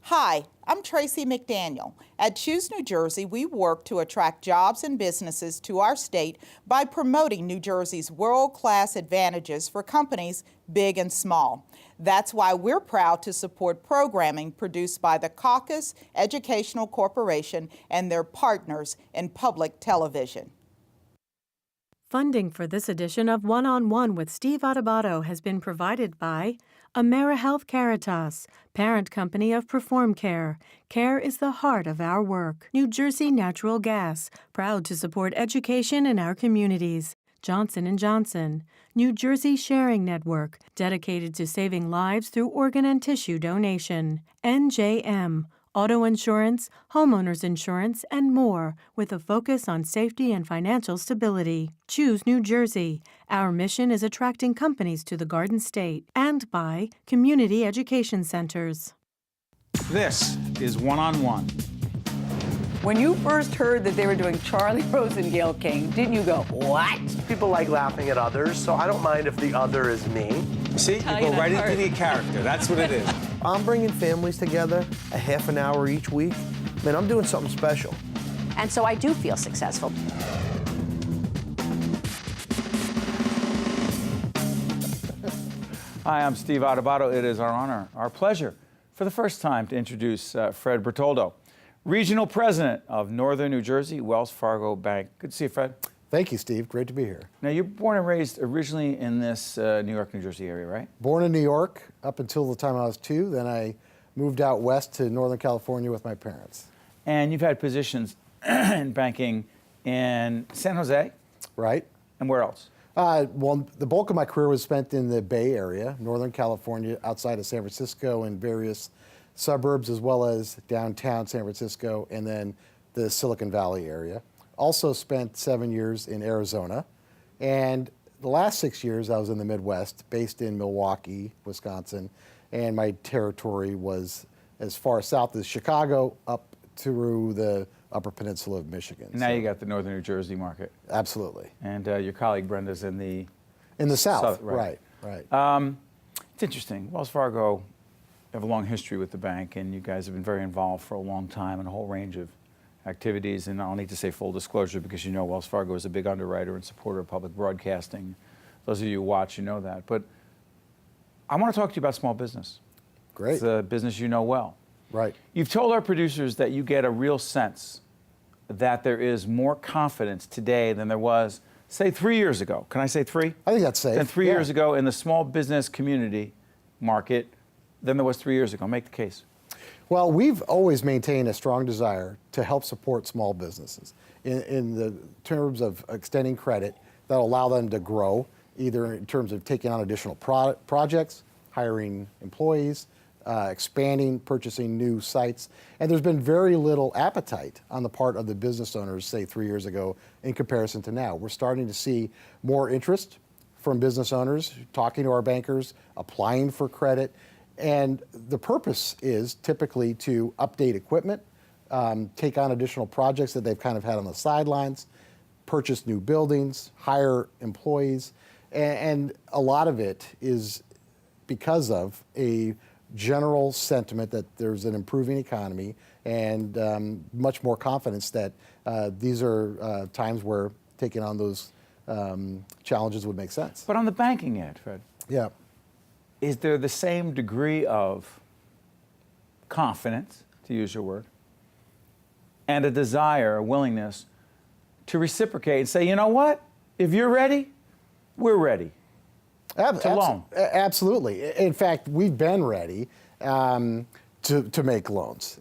Hi, I'm Tracy McDaniel. At Choose New Jersey, we work to attract jobs and businesses to our state by promoting New Jersey's world-class advantages for companies big and small. That's why we're proud to support programming produced by the Caucus Educational Corporation and their partners in public television. Funding for this edition of One-on-One with Steve Adubato has been provided by AmeriHealth Caritas, parent company of Perform Care. Care is the heart of our work. New Jersey Natural Gas, proud to support education in our communities. Johnson & Johnson, New Jersey Sharing Network, dedicated to saving lives through organ and tissue donation. NJM, auto insurance, homeowners insurance, and more, with a focus on safety and financial stability. Choose New Jersey. Our mission is attracting companies to the Garden State. And by Community Education Centers. This is One-on-One. When you first heard that they were doing Charlie Rose and Gayle King, didn't you go, what? People like laughing at others, so I don't mind if the other is me. See, you go right into the character. That's what it is. I'm bringing families together a half an hour each week. Man, I'm doing something special. And so I do feel successful. Hi, I'm Steve Adubato. It is our honor, our pleasure, for the first time to introduce Fred Bertoldo, Regional President of Northern New Jersey, Wells Fargo Bank. Good to see you, Fred. Thank you, Steve. Great to be here. Now, you're born and raised originally in this New York, New Jersey area, right? Born in New York up until the time I was 2. Then I moved out west to Northern California with my parents. And you've had positions in banking in San Jose. Right. And where else? Well, the bulk of my career was spent in the Bay Area, Northern California, outside of San Francisco and various suburbs, as well as downtown San Francisco, and then the Silicon Valley area. Also spent 7 years in Arizona. And the last 6 years I was in the Midwest, based in Milwaukee, Wisconsin. And my territory was as far south as Chicago up through the Upper Peninsula of Michigan. And now you got the Northern New Jersey market. Absolutely. And your colleague Brenda's in the... In the south, right. It's interesting. Wells Fargo have a long history with the bank, and you guys have been very involved for a long time in a whole range of activities. And I'll need to say full disclosure because you know Wells Fargo is a big underwriter and supporter of public broadcasting. Those of you who watch, you know that. But I want to talk to you about small business. Great. It's a business you know well. Right. You've told our producers that you get a real sense that there is more confidence today than there was, say, 3 years ago. Can I say 3? I think that's safe. Than 3 years ago in the small business community market than there was 3 years ago. Make the case. Well, we've always maintained a strong desire to help support small businesses in the terms of extending credit that will allow them to grow, either in terms of taking on additional projects, hiring employees, expanding, purchasing new sites. And there's been very little appetite on the part of the business owners, say 3 years ago, in comparison to now. We're starting to see more interest from business owners, talking to our bankers, applying for credit. And the purpose is typically to update equipment, take on additional projects that they've kind of had on the sidelines, purchase new buildings, hire employees. And a lot of it is because of a general sentiment that there's an improving economy and much more confidence that these are times where taking on those challenges would make sense. But on the banking end, Fred. Yeah. Is there the same degree of confidence, to use your word, and a desire, a willingness to reciprocate and say, you know what, if you're ready, we're ready to loan? Absolutely. In fact, we've been ready to make loans,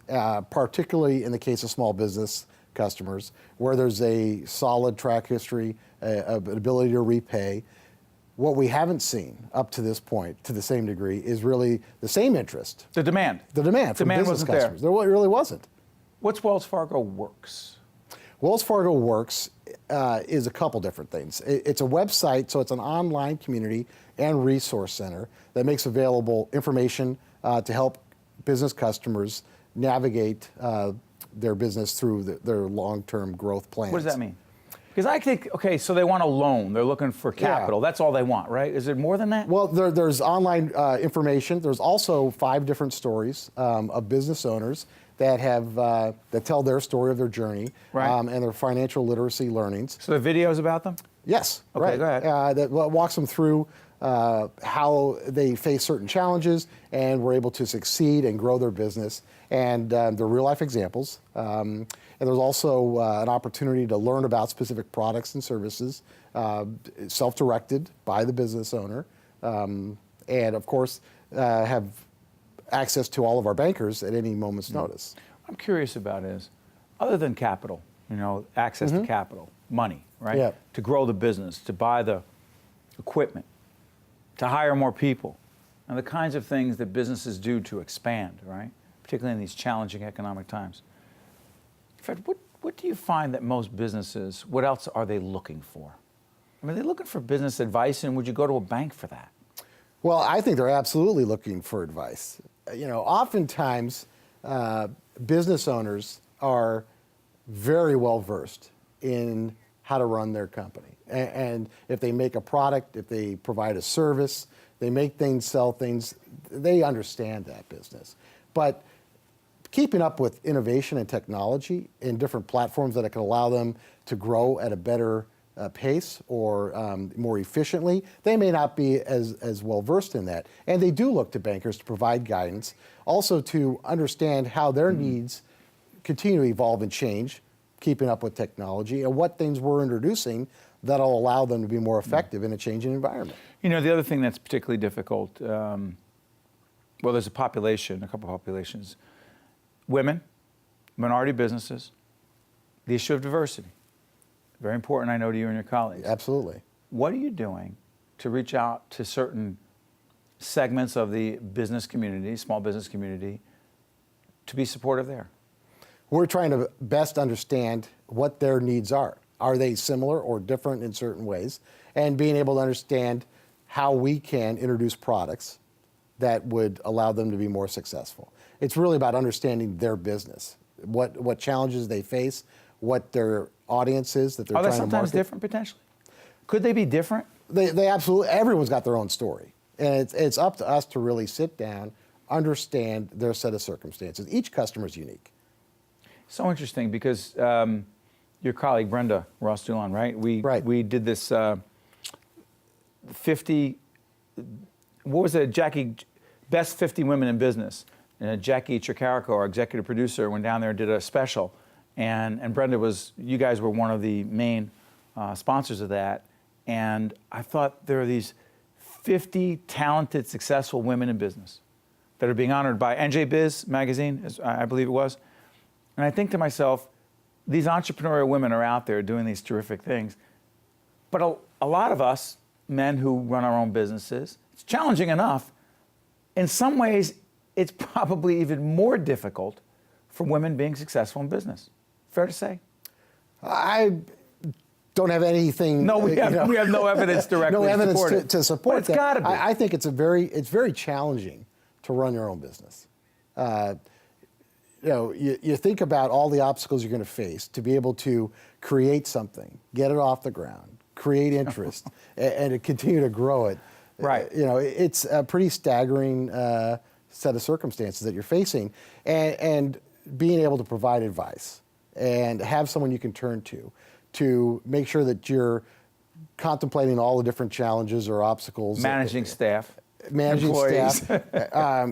particularly in the case of small business customers, where there's a solid track history, an ability to repay. What we haven't seen up to this point, to the same degree, is really the same interest. The demand. The demand from business wasn't customers. there. There really wasn't. What's Wells Fargo Works? Wells Fargo Works is a couple different things. It's a website, so it's an online community and resource center that makes available information to help business customers navigate their business through their long-term growth plans. What does that mean? Because I think, okay, so they want a loan. They're looking for capital. That's all they want, right? Is it more than that? Well, there's online information. There's also 5 different stories of business owners that have that tell their story of their journey and their financial literacy learnings. So the videos about them? Yes. Okay, right. go ahead. That walks them through how they face certain challenges and were able to succeed and grow their business. And they're real life examples. And there's also an opportunity to learn about specific products and services, self-directed by the business owner. And of course, have access to all of our bankers at any moment's notice. What I'm curious about is, other than capital, access to capital, money, right? Yeah. To grow the business, to buy the equipment, to hire more people, and the kinds of things that businesses do to expand, right? Particularly in these challenging economic times. Fred, what do you find that most businesses, what else are they looking for? I mean, are they looking for business advice, and would you go to a bank for that? Well, I think they're absolutely looking for advice. Oftentimes, business owners are very well versed in how to run their company. And if they make a product, if they provide a service, they make things, sell things, they understand that business. But keeping up with innovation and technology in different platforms that can allow them to grow at a better pace or more efficiently, they may not be as well versed in that. And they do look to bankers to provide guidance, also to understand how their needs continue to evolve and change, keeping up with technology, and what things we're introducing that'll allow them to be more effective in a changing environment. The other thing that's particularly difficult, well, there's a couple of populations. Women, minority businesses, the issue of diversity. Very important, I know, to you and your colleagues. Absolutely. What are you doing to reach out to certain segments of the business community, small business community, to be supportive there? We're trying to best understand what their needs are. Are they similar or different in certain ways? And being able to understand how we can introduce products that would allow them to be more successful. It's really about understanding their business, what challenges they face, what their audience is that they're trying to market. Are they sometimes different, potentially? Could they be different? They absolutely, everyone's got their own story. And it's up to us to really sit down, understand their set of circumstances. Each customer is unique. So interesting, because your colleague Brenda Ross-Dulon, right? We did this 50, what was it, Jackie, Best 50 Women in Business. And Jackie Tricarico, our executive producer, went down there and did a special. And Brenda you guys were one of the main sponsors of that. And I thought there are these 50 talented, successful women in business that are being honored by NJ Biz magazine, I believe it was. And I think to myself, these entrepreneurial women are out there doing these terrific things. But a lot of us, men who run our own businesses, it's challenging enough. In some ways, it's probably even more difficult for women being successful in business. Fair to say? I don't have anything. No, we have no evidence directly no evidence to support it. To support but it's that. got to be. I think it's very challenging to run your own business. You think about all the obstacles you're going to face to be able to create something, get it off the ground, create interest, and to continue to grow it. Right. It's a pretty staggering set of circumstances that you're facing, and being able to provide advice and have someone you can turn to make sure that you're contemplating all the different challenges or obstacles. Managing staff. Managing employees. staff.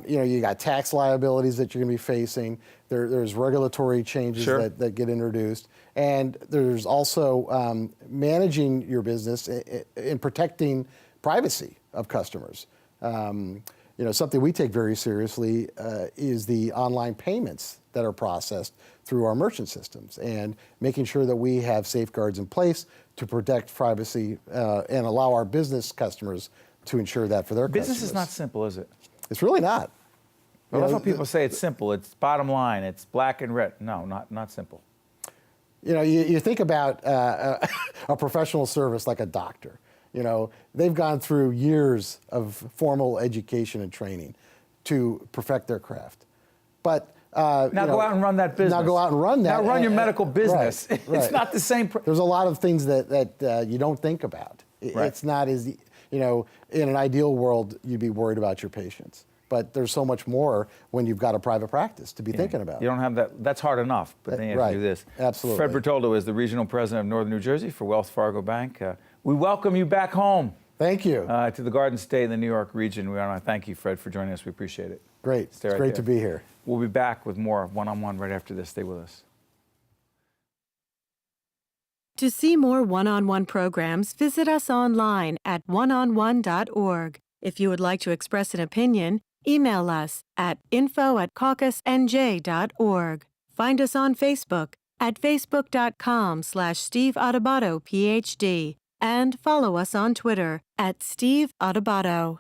You got tax liabilities that you're going to be facing. There's regulatory changes that get introduced. And there's also managing your business and protecting privacy of customers. Something we take very seriously is the online payments that are processed through our merchant systems, and making sure that we have safeguards in place to protect privacy and allow our business customers to ensure that for their customers. Business is not simple, is it? It's really not. Well, that's what people say. It's simple. It's bottom line. It's black and red. No, not simple. You think about a professional service like a doctor. They've gone through years of formal education and training to perfect their craft. But Now go out and run that business. Now go out and run that. Now run your medical business. Right, It's right. not the same. There's a lot of things that you don't think about. Right. It's not as, in an ideal world, you'd be worried about your patients. But there's so much more when you've got a private practice to be thinking about. You don't have that. That's hard enough, but then you have to do this. Absolutely. Fred Bertoldo is the regional president of Northern New Jersey for Wells Fargo Bank. We welcome you back home. Thank you. To the Garden State and the New York region. We want to thank you, Fred, for joining us. We appreciate it. Great. Stay It's right great there. to be here. We'll be back with more one-on-one right after this. Stay with us. To see more one-on-one programs, visit us online at oneonone.org. If you would like to express an opinion, email us at info@caucusnj.org. Find us on Facebook at facebook.com/Steve Adubato, Ph.D. and follow us on Twitter at Steve Adubato.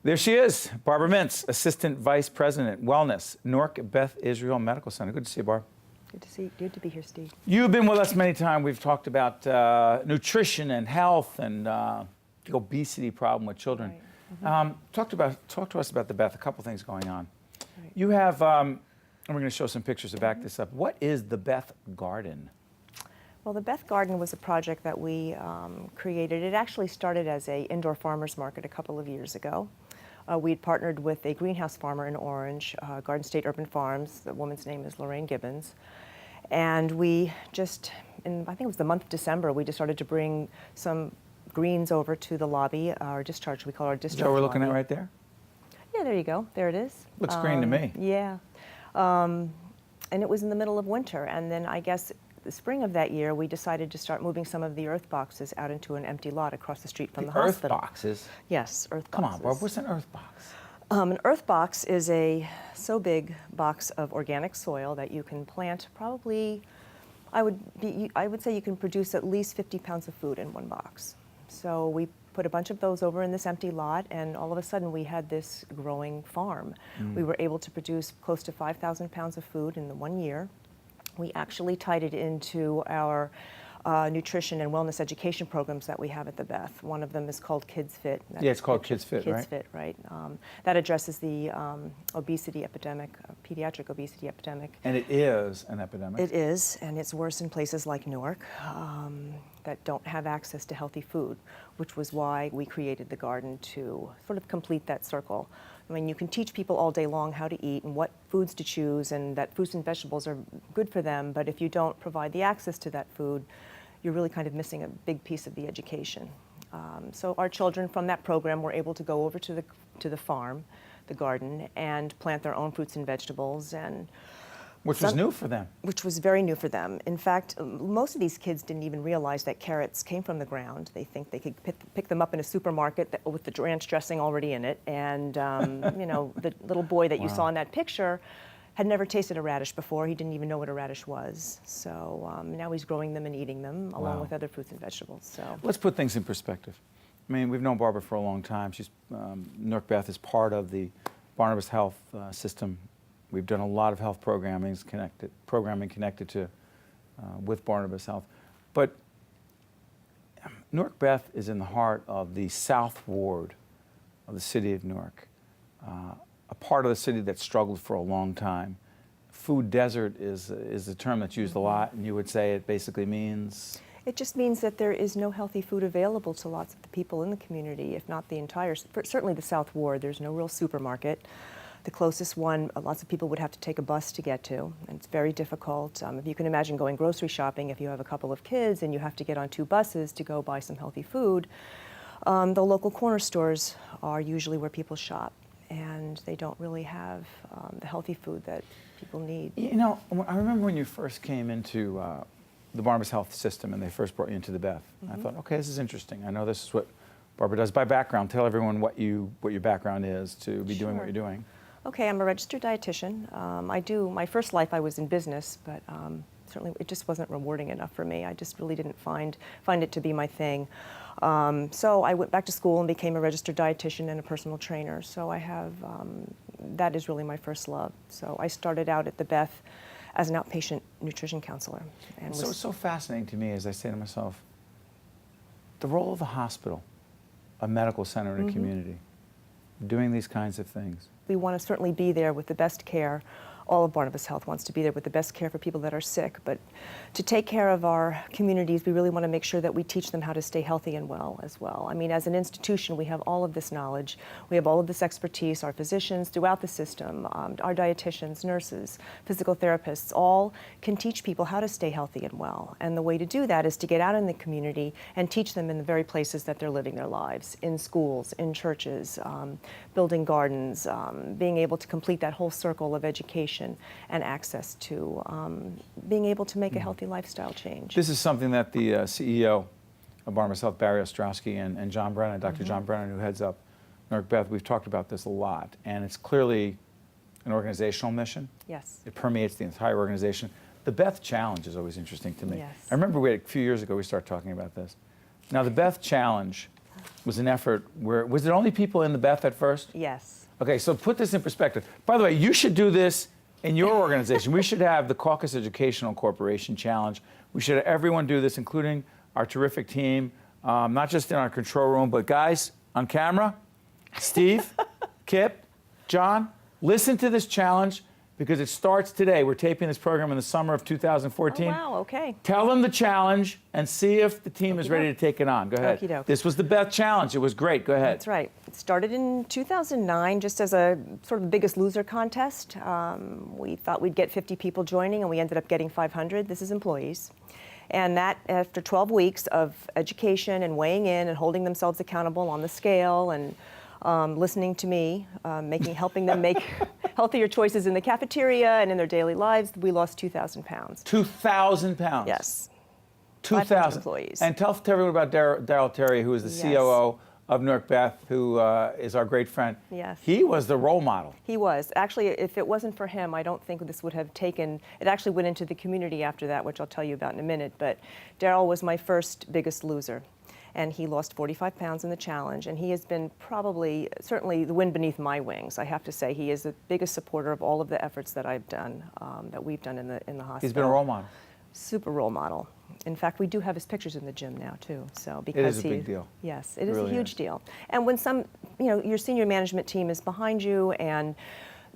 There she is, Barbara Mintz, Assistant Vice President, Wellness, Newark Beth Israel Medical Center. Good to see you, Barb. Good to be here, Steve. You've been with us many times. We've talked about nutrition and health and the obesity problem with children. Right. Talk to us about the Beth. A couple things going on. Right. You have, and we're going to show some pictures to back this up. What is the Beth Garden? Well, the Beth Garden was a project that we created. It actually started as an indoor farmers market a couple of years ago. We'd partnered with a greenhouse farmer in Orange, Garden State Urban Farms. The woman's name is Lorraine Gibbons. And we just, I think it was the month of December, we just started to bring some greens over to the lobby, our discharge, we call our discharge. Is that what we're looking lobby. at right there? Yeah, there you go. There it is. Looks green to me. Yeah. And it was in the middle of winter. And then I guess the spring of that year, we decided to start moving some of the earth boxes out into an empty lot across the street from the Earth hospital. boxes? Yes, earth boxes. Come on, Barb, what's an earth box? An earth box is a so big box of organic soil that you can plant probably, I would say you can produce at least 50 pounds of food in one box. So we put a bunch of those over in this empty lot, and all of a sudden we had this growing farm. We were able to produce close to 5,000 pounds of food in the 1 year. We actually tied it into our nutrition and wellness education programs that we have at the Beth. One of them is called Kids Fit. Yeah, it's called Kids Fit, right? Kids Fit, right. That addresses the obesity epidemic, pediatric obesity epidemic. And it is an epidemic. It is, and it's worse in places like Newark that don't have access to healthy food, which was why we created the garden to sort of complete that circle. I mean, you can teach people all day long how to eat and what foods to choose, and that fruits and vegetables are good for them, but if you don't provide the access to that food, you're really kind of missing a big piece of the education. So our children from that program were able to go over to the farm, the garden, and plant their own fruits and vegetables, and Which was new for them. which was very new for them. In fact, most of these kids didn't even realize that carrots came from the ground. They think they could pick them up in a supermarket with the ranch dressing already in it. And the little boy that you saw in that picture had never tasted a radish before. He didn't even know what a radish was. So now he's growing them and eating them along with other fruits and vegetables. So Let's put things in perspective. I mean, we've known Barbara for a long time. She's Newark Beth is part of the Barnabas Health system. We've done a lot of health programming connected to with Barnabas Health. But Newark Beth is in the heart of the South Ward of the city of Newark, a part of the city that struggled for a long time. Food desert is a term that's used a lot, and you would say it basically means? it just means that there is no healthy food available to lots of the people in the community, if not the entire, certainly the South Ward. There's no real supermarket. The closest one, lots of people would have to take a bus to get to, and it's very difficult. If you can imagine going grocery shopping, if you have a couple of kids and you have to get on 2 buses to go buy some healthy food, the local corner stores are usually where people shop, and they don't really have the healthy food that people need. You know, I remember when you first came into the Barnabas Health system and they first brought you into the Beth. I thought, okay, this is interesting. I know this is what Barbara does. By background, tell everyone what your background is to be doing what you're doing. Okay, I'm a registered dietitian. My first life I was in business, but certainly it just wasn't rewarding enough for me. I just really didn't find it to be my thing. So I went back to school and became a registered dietitian and a personal trainer. So I have, that is really my first love. So I started out at the Beth as an outpatient nutrition counselor. And So it's so fascinating to me as I say to myself, the role of the hospital, a medical center in a community. doing these kinds of things? We want to certainly be there with the best care. All of Barnabas Health wants to be there with the best care for people that are sick, but to take care of our communities, we really want to make sure that we teach them how to stay healthy and well as well. I mean, as an institution, we have all of this knowledge, we have all of this expertise, our physicians throughout the system, our dietitians, nurses, physical therapists, all can teach people how to stay healthy and well. And the way to do that is to get out in the community and teach them in the very places that they're living their lives, in schools, in churches, building gardens, being able to complete that whole circle of education and access to being able to make a healthy lifestyle change. This is something that the CEO of Barnabas Health, Barry Ostrowski, and John Brennan, Dr. John Brennan, who heads up Newark, Beth, we've talked about this a lot, and it's clearly an organizational mission. Yes. It permeates the entire organization. The Beth Challenge is always interesting to me. Yes. I remember a few years ago we started talking about this. Now, the Beth Challenge was an effort where, was it only people in the Beth at first? Yes. Okay, so put this in perspective. By the way, you should do this in your organization. We should have the Caucus Educational Corporation Challenge. We should have everyone do this, including our terrific team, not just in our control room, but guys on camera, Steve, Kip, John, listen to this challenge because it starts today. We're taping this program in the summer of 2014. Oh, wow, okay. Tell them the challenge and see if the team is ready to take it on. Go ahead. Okey doke. This was the Beth Challenge. It was great. Go ahead. That's right. It started in 2009 just as a sort of Biggest Loser contest. We thought we'd get 50 people joining, and we ended up getting 500. This is employees. And that, after 12 weeks of education and weighing in and holding themselves accountable on the scale and listening to me, helping them make healthier choices in the cafeteria and in their daily lives, we lost 2,000 pounds. 2,000 pounds? Yes. 2,000 employees. And tell everyone about Darryl Terry, who is the Yes. COO of Newark Beth, who is our great friend. Yes. He was the role model. He was. Actually, if it wasn't for him, I don't think this would have taken, it actually went into the community after that, which I'll tell you about in a minute, but Darryl was my first Biggest Loser. And he lost 45 pounds in the challenge, and he has been certainly the wind beneath my wings. I have to say, he is the biggest supporter of all of the efforts that I've done, that we've done in the hospital. He's been a role model. Super role model. In fact, we do have his pictures in the gym now too. So because It is a big deal. Yes, it is really a huge deal. And when your senior management team is behind you, and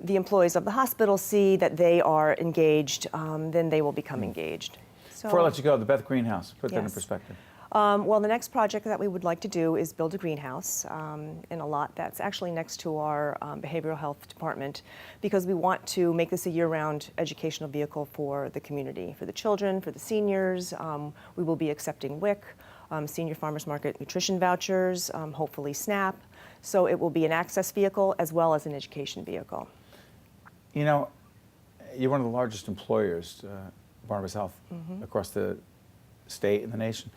the employees of the hospital see that they are engaged, then they will become engaged. So, Before I let you go, the Beth Greenhouse, put that in Yes. perspective. well, the next project that we would like to do is build a greenhouse in a lot that's actually next to our behavioral health department, because we want to make this a year-round educational vehicle for the community, for the children, for the seniors. We will be accepting WIC, Senior Farmers Market nutrition vouchers, hopefully SNAP. So it will be an access vehicle as well as an education vehicle. You know, you're one of the largest employers, Barnabas Health, across the state and the nation.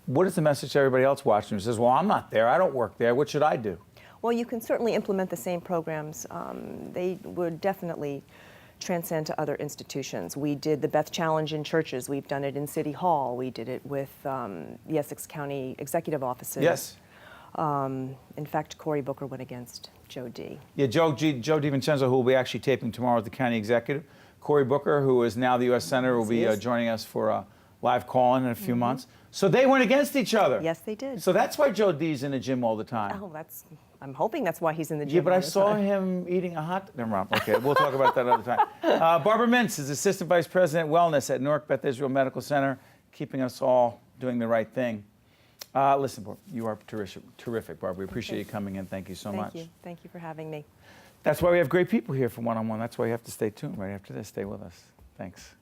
What is the message to everybody else watching who says, well, I'm not there, I don't work there, what should I do? Well, you can certainly implement the same programs. They would definitely transcend to other institutions. We did the Beth Challenge in churches. We've done it in City Hall. We did it with the Essex County Executive Offices. Yes. In fact, Cory Booker went against Joe D. Yeah, Joe DiVincenzo, who will be actually taping tomorrow at the county executive. Cory Booker, who is now the U.S. Senator, will be joining us for a live call-in a few months. So they went against each other. Yes, they did. So that's why Joe D's in the gym all the time. Oh, I'm hoping that's why he's in the gym. Yeah, but all I the saw time. him eating a hot. Never mind. Okay, we'll talk about that another time. Barbara Mintz is Assistant Vice President Wellness at Newark Beth Israel Medical Center, keeping us all doing the right thing. Listen, you are terrific, Barbara. We appreciate you coming in. Thank you so much. Thank you. Thank you for having me. That's why we have great people here for one-on-one. That's why you have to stay tuned right after this. Stay with us. Thanks.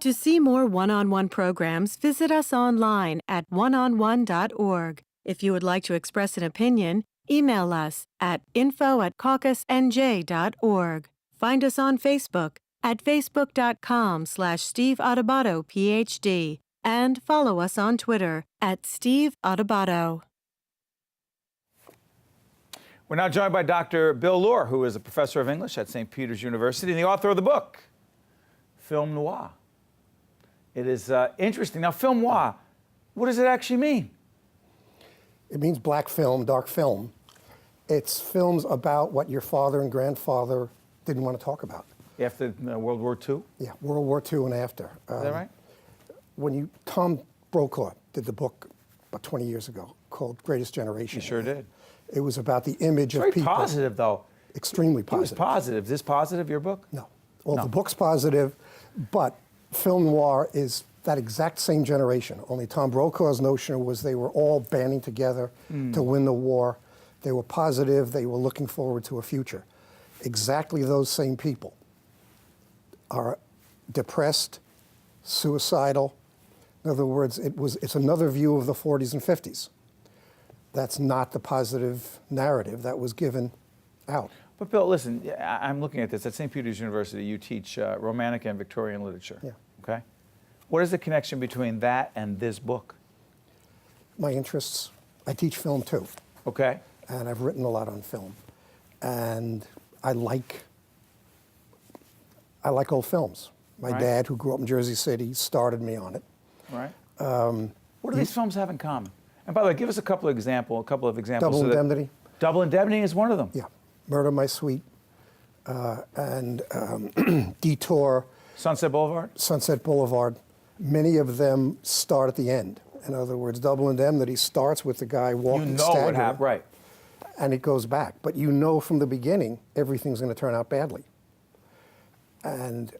To see more one-on-one programs, visit us online at oneonone.org. If you would like to express an opinion, email us at info@caucusnj.org. Find us on Facebook at facebook.com/Steve Adubato, Ph.D. and follow us on Twitter at Steve Adubato. We're now joined by Dr. Bill Luhr, who is a professor of English at St. Peter's University and the author of the book, Film Noir. It is interesting. Now, film noir, what does it actually mean? It means black film, dark film. It's films about what your father and grandfather didn't want to talk about. After World War II? Yeah, World War II and after. Is that right? Tom Brokaw did the book about 20 years ago called Greatest Generation. He sure did. It was about the image of Very people. positive, though. Extremely He was positive. positive. Is this positive, your book? No. Well, No. the book's positive, but film noir is that exact same generation. Only Tom Brokaw's notion was they were all banding together to win the war. They were positive. They were looking forward to a future. Exactly those same people are depressed, suicidal. In other words, it's another view of the 40s and 50s. That's not the positive narrative that was given out. But Bill, listen, I'm looking at this. At St. Peter's University, you teach Romantic and Victorian literature. Yeah. Okay? What is the connection between that and this book? My interests, I teach film too. Okay. And I've written a lot on film. And I like old films. My Right. dad, who grew up in Jersey City, started me on it. Right. What do these films have in common? And by the way, give us a couple of examples. Double so that- Indemnity. Double Indemnity is one of them. Yeah. Murder My Sweet, and Detour, Sunset Boulevard? Sunset Boulevard. Many of them start at the end. In other words, Double Indemnity starts with the guy walking You know staggering, what happened, right. and it goes back. But you know from the beginning everything's going to turn out badly. And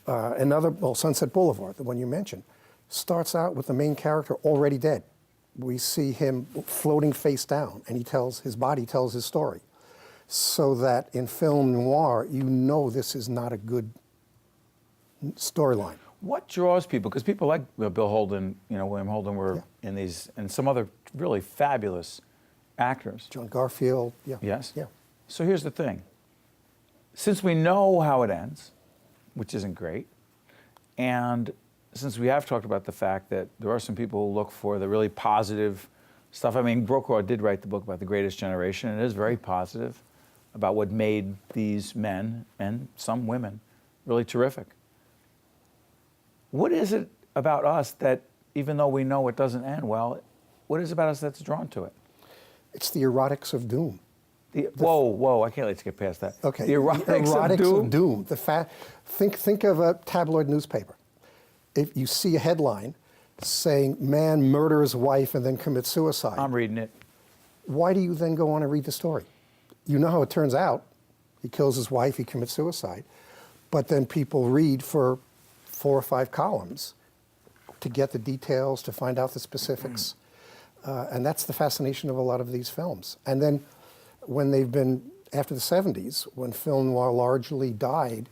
Sunset Boulevard, the one you mentioned, starts out with the main character already dead. We see him floating face down, and his body tells his story. So that in film noir, you know this is not a good storyline. What draws people? Because people like Bill Holden, William Holden were in these, and some other really fabulous actors. John Garfield, yeah. Yes? Yeah. So here's the thing. Since we know how it ends, which isn't great, and since we have talked about the fact that there are some people who look for the really positive stuff. I mean, Brokaw did write the book about the Greatest Generation, and it is very positive about what made these men, and some women, really terrific. What is it about us that, even though we know it doesn't end well, what is it about us that's drawn to it? It's the erotics of doom. Whoa, I can't let you get past that. Okay. The erotics of doom? Think of a tabloid newspaper. If you see a headline saying, man murders wife and then commits suicide. I'm reading it. Why do you then go on and read the story? You know how it turns out. He kills his wife, he commits suicide. But then people read for 4 or 5 columns to get the details, to find out the specifics. And that's the fascination of a lot of these films. And then when they've been, after the 70s, when film noir largely died,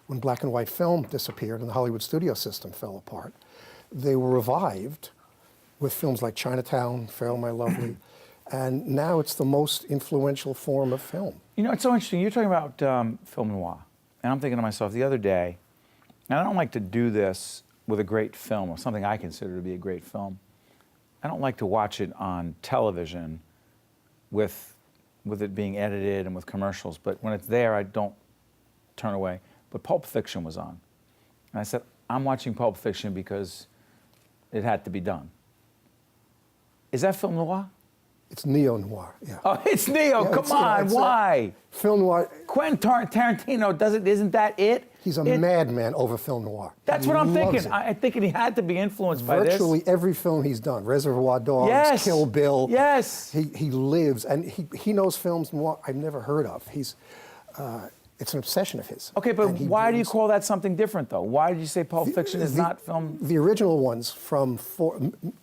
when black and white film disappeared and the Hollywood studio system fell apart, they were revived with films like Chinatown, Farewell My Lovely, and now it's the most influential form of film. It's so interesting. You're talking about film noir, and I'm thinking to myself the other day, and I don't like to do this with a great film or something I consider to be a great film. I don't like to watch it on television with it being edited and with commercials, but when it's there, I don't turn away. But Pulp Fiction was on, and I said, I'm watching Pulp Fiction because it had to be done. Is that film noir? It's neo-noir, yeah. Oh, it's neo. Yeah, Come on, why? Film noir. Quentin Tarantino isn't that it? He's a madman over film noir. That's He what I'm loves thinking. it. I'm thinking he had to be influenced by this. Virtually every film he's done, Reservoir Dogs, Yes. Kill Bill. Yes. He lives, and he knows films noir I've never heard of. It's an obsession of his. Okay, but And he why do you brings- call that something different, though? Why did you say Pulp Fiction is not film? The original ones from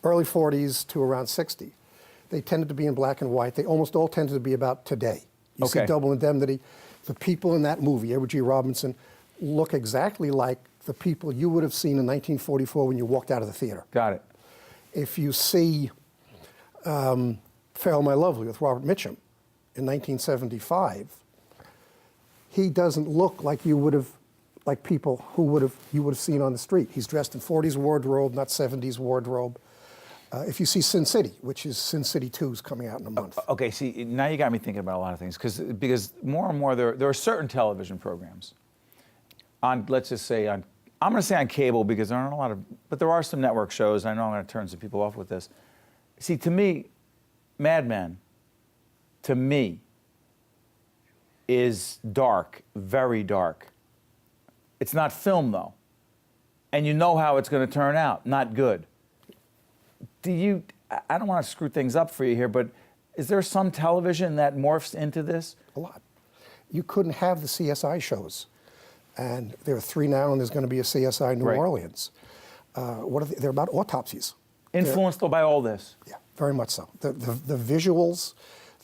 early 40s to around 60, they tended to be in black and white. They almost all tended to be about today. You see Okay. Double Indemnity. The people in that movie, Edward G. Robinson, look exactly like the people you would have seen in 1944 when you walked out of the theater. Got it. If you see Farewell My Lovely with Robert Mitchum in 1975, he doesn't look like you would have, like people who you would have seen on the street. He's dressed in 40s wardrobe, not 70s wardrobe. If you see Sin City, which is Sin City 2 is coming out in a month. Okay, see, now you got me thinking about a lot of things, because more and more there are certain television programs on, let's just say, I'm going to say on cable because there aren't a lot of, but there are some network shows. I know I'm going to turn some people off with this. See, to me, Mad Men, to me, is dark, very dark. It's not film, though. And you know how it's going to turn out, not good. I don't want to screw things up for you here, but Is there some television that morphs into this? A lot. You couldn't have the CSI shows. And there are 3 now, and there's going to be a CSI New Right. Orleans. What are they? They're about autopsies. Influenced by all this? Yeah, very much so. The visuals,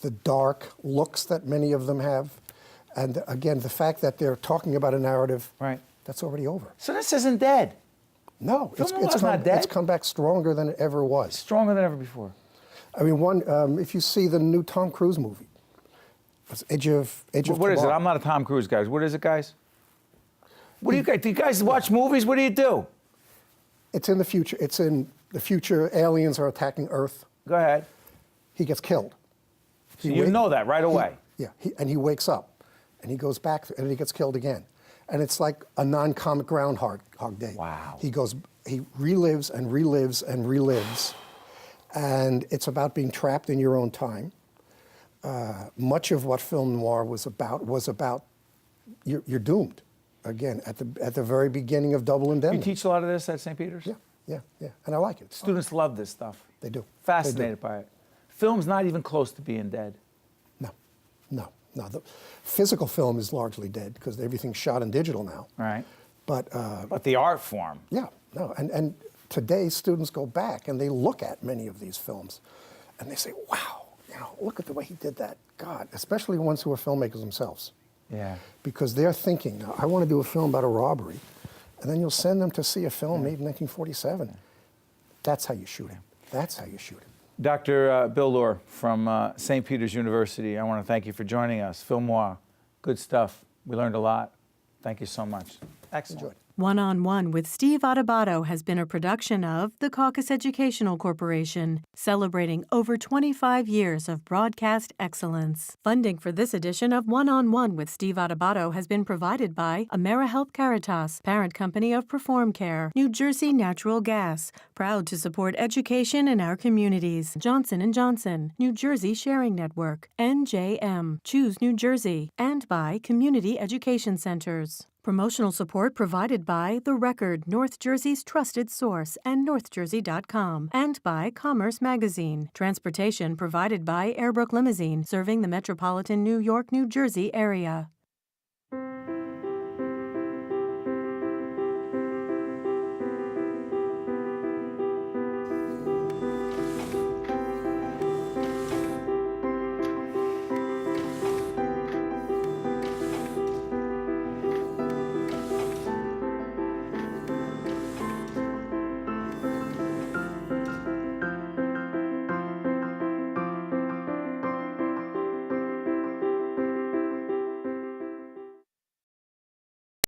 the dark looks that many of them have, and again, the fact that they're talking about a narrative, Right. that's already over. So this isn't dead. No, Film not dead. it's come back stronger than it ever was. Stronger than ever before. I mean, if you see the new Tom Cruise movie, it's Edge of What is it? Tomorrow. I'm not a Tom Cruise guy. What is it, guys? What do you guys? Do you guys watch movies? What do you do? It's in the future. It's in the future. Aliens are attacking Earth. Go ahead. He gets killed. So you know that right away. And he wakes up, and he goes back, and he gets killed again. And it's like a non-comic Groundhog Day. Wow. He relives and relives and relives, and it's about being trapped in your own time. Much of what film noir was about you're doomed. Again, at the very beginning of Double You Indemnity. teach a lot of this at St. Peter's? Yeah, and I like it. Students love this stuff. They do. Fascinated by it. Film's not even close to being dead. No. The physical film is largely dead because everything's shot in digital now. Right. But the art form. yeah, no, and today students go back and they look at many of these films, and they say, "Wow, look at the way he did that." God, especially ones who are filmmakers themselves. Yeah. Because they're thinking, "Now, I want to do a film about a robbery," and then you'll send them to see a film made in 1947. That's how you shoot him. That's how you shoot him. Dr. Bill Luhr from St. Peter's University, I want to thank you for joining us. Film noir, good stuff. We learned a lot. Thank you so much. Excellent. Enjoy. One-on-One with Steve Adubato has been a production of the Caucus Educational Corporation, celebrating over 25 years of broadcast excellence. Funding for this edition of One-on-One with Steve Adubato has been provided by AmeriHealth Caritas, parent company of Perform Care, New Jersey Natural Gas, proud to support education in our communities, Johnson & Johnson, New Jersey Sharing Network, NJM, Choose New Jersey, and by Community Education Centers. Promotional support provided by The Record, North Jersey's trusted source, and NorthJersey.com, and by Commerce Magazine. Transportation provided by Airbrook Limousine, serving the metropolitan New York, New Jersey area.